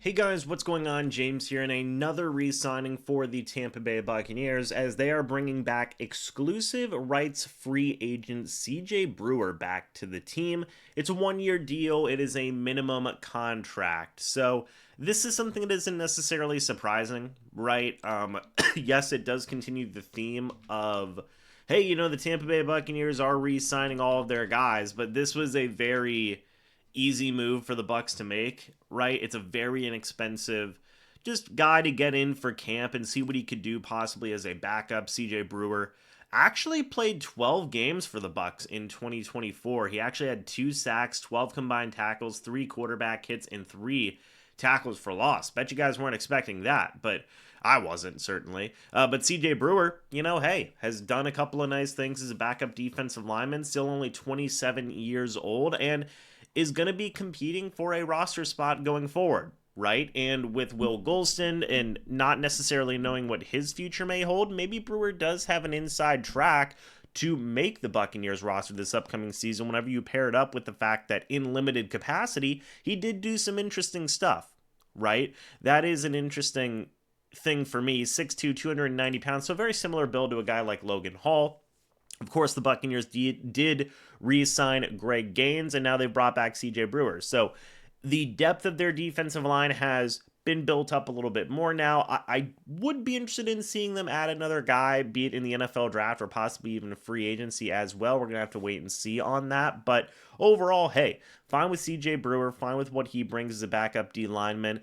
Hey guys, what's going on? James here, and another re-signing for the Tampa Bay Buccaneers as they are bringing back exclusive rights free agent CJ Brewer back to the team. It's a one-year deal. It is a minimum contract. So this is something that isn't necessarily surprising, right? Yes, it does continue the theme of, hey, the Tampa Bay Buccaneers are re-signing all of their guys, but this was a very easy move for the Bucs to make, right? It's a very inexpensive just guy to get in for camp and see what he could do possibly as a backup. CJ Brewer actually played 12 games for the Bucs in 2024. He actually had 2 sacks, 12 combined tackles, 3 quarterback hits, and 3 tackles for loss. Bet you guys weren't expecting that, but I wasn't, certainly. But CJ Brewer, hey, has done a couple of nice things as a backup defensive lineman, still only 27 years old, and is going to be competing for a roster spot going forward, right? And with Will Golston and not necessarily knowing what his future may hold, maybe Brewer does have an inside track to make the Buccaneers roster this upcoming season whenever you pair it up with the fact that in limited capacity, he did do some interesting stuff, right? That is an interesting thing for me. 6'2", 290 pounds, so very similar build to a guy like Logan Hall. Of course, the Buccaneers did re-sign Greg Gaines, and now they've brought back CJ Brewer. So the depth of their defensive line has been built up a little bit more now. I would be interested in seeing them add another guy, be it in the NFL draft or possibly even a free agency as well. We're going to have to wait and see on that. But overall, hey, fine with CJ Brewer, fine with what he brings as a backup D lineman.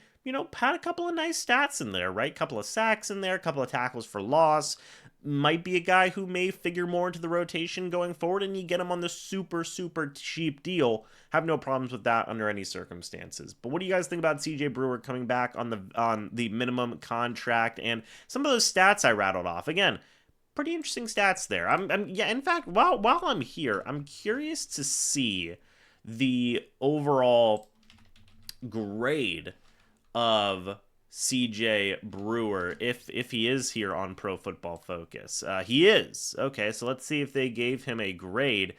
Had a couple of nice stats in there, right? Couple of sacks in there, couple of tackles for loss. Might be a guy who may figure more into the rotation going forward, and you get him on the super, super cheap deal. Have no problems with that under any circumstances. But what do you guys think about CJ Brewer coming back on the minimum contract and some of those stats I rattled off? Again, pretty interesting stats there. Yeah. In fact, while I'm here, I'm curious to see the overall grade of CJ Brewer if he is here on Pro Football Focus. He is. Okay, so let's see if they gave him a grade.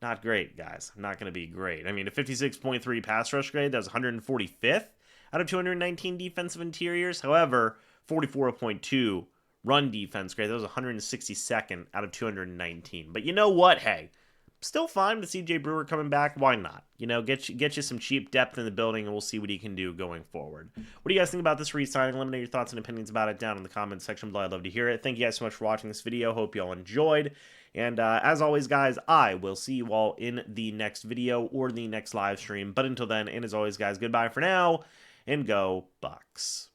Not great, guys. Not going to be great. I mean, a 56.3 pass rush grade, that was 145th out of 219 defensive interiors. However, 44.2 run defense grade, that was 162nd out of 219. But you know what? Hey, still fine with CJ Brewer coming back. Why not? Get you some cheap depth in the building, and we'll see what he can do going forward. What do you guys think about this re-signing? Let me know your thoughts and opinions about it down in the comments section below. I'd love to hear it. Thank you guys so much for watching this video. Hope you all enjoyed. And as always, guys, I will see you all in the next video or the next live stream. But until then, and as always, guys, goodbye for now, and go Bucs.